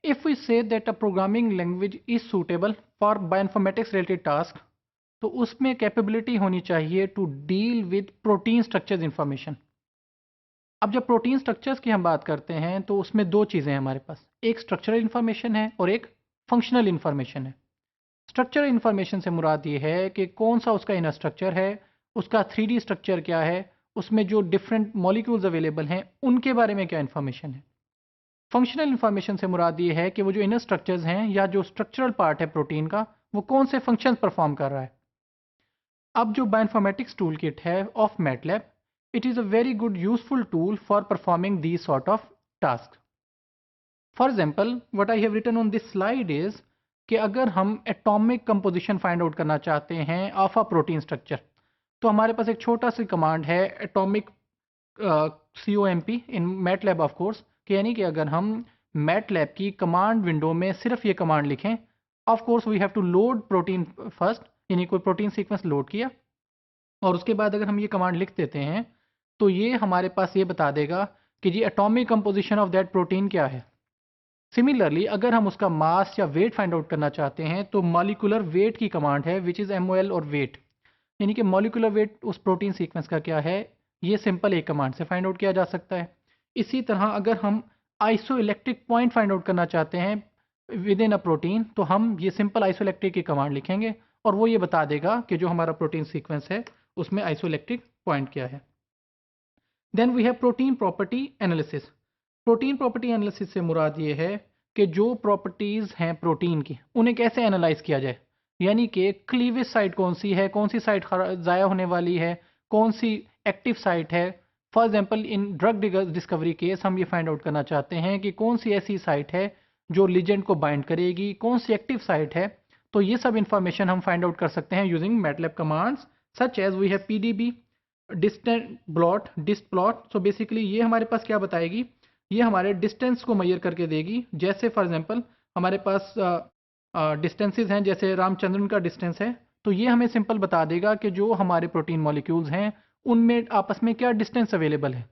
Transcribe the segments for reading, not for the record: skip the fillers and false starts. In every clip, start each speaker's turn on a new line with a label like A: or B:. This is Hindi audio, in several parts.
A: If we say that a programming language is suitable for bioinformatics related task, तो उसमें कैपेबिलिटी होनी चाहिए to deal with protein structures information. अब जब प्रोटीन स्ट्रक्चर्स की हम बात करते हैं तो उसमें दो चीज़ें हैं हमारे पास, एक स्ट्रक्चरल इन्फॉर्मेशन है और एक फंक्शनल इन्फॉर्मेशन है। स्ट्रक्चरल इन्फॉर्मेशन से मुराद ये है कि कौन सा उसका इनर स्ट्रक्चर है, उसका 3D स्ट्रक्चर क्या है, उसमें जो डिफरेंट मॉलिक्यूल्स अवेलेबल हैं उनके बारे में क्या इन्फॉर्मेशन है। फंक्शनल इन्फॉर्मेशन से मुराद ये है कि वो जो इनर स्ट्रक्चर्स हैं या जो स्ट्रक्चरल पार्ट है प्रोटीन का, वो कौन से फंक्शंस परफॉर्म कर रहा है। अब जो बायोइन्फॉर्मेटिक्स टूल किट है of MATLAB, it is a very good useful tool for performing these sort of task. For example what I have written on this slide is कि अगर हम एटॉमिक कंपोजिशन फाइंड आउट करना चाहते हैं ऑफ अ प्रोटीन स्ट्रक्चर, तो हमारे पास एक छोटा सी कमांड है atomic COMP in MATLAB of course, कि यानी कि अगर हम मैटलैब की कमांड विंडो में सिर्फ ये कमांड लिखें, of course we have to load protein first, यानी कोई प्रोटीन सीक्वेंस लोड किया और उसके बाद अगर हम ये कमांड लिख देते हैं तो ये हमारे पास ये बता देगा कि जी atomic composition of that protein क्या है। सिमिलरली अगर हम उसका मास या वेट फाइंड आउट करना चाहते हैं तो मॉलिक्यूलर वेट की कमांड है विच इज़ MOL और वेट, यानी कि मॉलिक्यूलर वेट उस प्रोटीन सीक्वेंस का क्या है, ये सिंपल एक कमांड से फाइंड आउट किया जा सकता है। इसी तरह अगर हम आइसोइलेक्ट्रिक पॉइंट फाइंड आउट करना चाहते हैं विद इन अ प्रोटीन, तो हम ये सिंपल आइसोइलेक्ट्रिक की कमांड लिखेंगे और वो ये बता देगा कि जो हमारा प्रोटीन सीक्वेंस है उसमें आइसोइलेक्ट्रिक पॉइंट क्या है। Then we have protein property analysis. Protein property analysis से मुराद ये है कि जो प्रॉपर्टीज़ हैं प्रोटीन की उन्हें कैसे एनालाइज किया जाए, यानी कि क्लीवेज साइट कौन सी है, कौन सी साइट ज़ाया होने वाली है, कौन सी एक्टिव साइट है। For example in drug discovery case हम ये फाइंड आउट करना चाहते हैं कि कौन सी ऐसी साइट है जो लिजेंड को बाइंड करेगी, कौन सी एक्टिव साइट है। तो ये सब इंफॉर्मेशन हम फाइंड आउट कर सकते हैं using MATLAB commands such as we have PDB distant blot dist plot. So basically ये हमारे पास क्या बताएगी, ये हमारे डिस्टेंस को मेजर करके देगी। जैसे फॉर एग्जांपल हमारे पास डिस्टेंसेस हैं, जैसे रामचंद्रन का डिस्टेंस है, तो ये हमें सिंपल बता देगा कि जो हमारे प्रोटीन मॉलिक्यूल्स हैं उनमें आपस में क्या डिस्टेंस अवेलेबल है।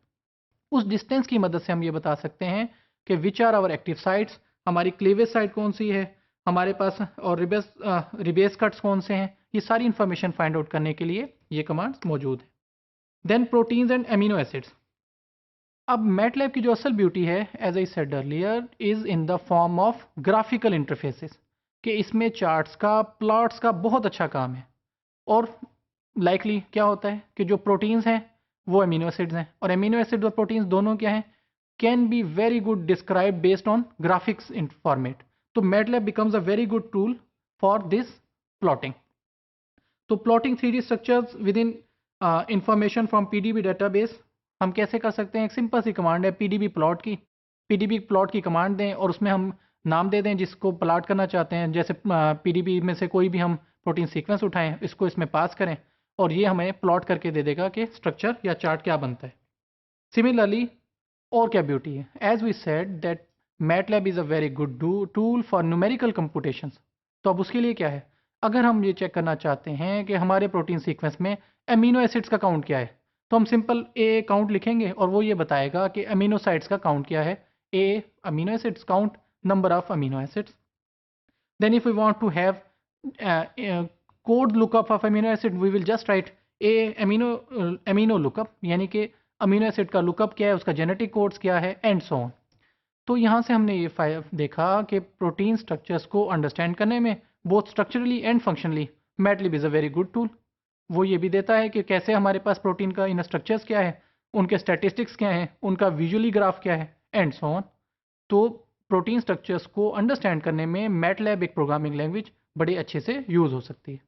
A: उस डिस्टेंस की मदद से हम ये बता सकते हैं कि which are our active sites, हमारी क्लीवेज साइट कौन सी है हमारे पास, और रिबेस कट्स कौन से हैं। ये सारी इंफॉर्मेशन फाइंड आउट करने के लिए ये कमांड्स मौजूद हैं। Then proteins and amino acids. अब मैटलैब की जो असल ब्यूटी है, as I said earlier, is in the form of graphical interfaces, कि इसमें चार्ट्स का प्लॉट्स का बहुत अच्छा काम है। और लाइकली क्या होता है कि जो प्रोटीन्स हैं वो अमीनो एसिड्स हैं, और अमीनो एसिड्स और प्रोटीन्स दोनों क्या हैं, can be very good describe based on graphics in format. तो MATLAB becomes a very good tool for this plotting. तो plotting 3D structures with in information from PDB database हम कैसे कर सकते हैं। एक सिंपल सी कमांड है PDB प्लॉट की। PDB प्लॉट की कमांड दें और उसमें हम नाम दे दें जिसको प्लॉट करना चाहते हैं। जैसे PDB में से कोई भी हम प्रोटीन सीक्वेंस उठाएं, इसको इसमें पास करें और ये हमें प्लॉट करके दे देगा कि स्ट्रक्चर या चार्ट क्या बनता है। सिमिलरली और क्या ब्यूटी है, as we said that MATLAB is a very good tool for numerical computations. तो अब उसके लिए क्या है, अगर हम ये चेक करना चाहते हैं कि हमारे प्रोटीन सीक्वेंस में अमीनो एसिड्स का काउंट क्या है, तो हम सिंपल ए काउंट लिखेंगे और वो ये बताएगा कि अमीनो साइड्स का काउंट क्या है। A amino acids count number of amino acids. Then if we want to have code lookup of amino acid, we will just write a amino lookup, यानी कि अमीनो एसिड का लुकअप क्या है, उसका जेनेटिक कोड्स क्या है, एंड सो ऑन। तो यहाँ से हमने ये देखा कि प्रोटीन स्ट्रक्चर्स को अंडरस्टैंड करने में both structurally and functionally MATLAB is a very good tool. वो ये भी देता है कि कैसे हमारे पास प्रोटीन का इन स्ट्रक्चर्स क्या है, उनके स्टैटिस्टिक्स क्या हैं, उनका विजुअली ग्राफ क्या है, एंड सो ऑन। तो प्रोटीन स्ट्रक्चर्स को अंडरस्टैंड करने में मैटलैब एक प्रोग्रामिंग लैंग्वेज बड़े अच्छे से यूज़ हो सकती है।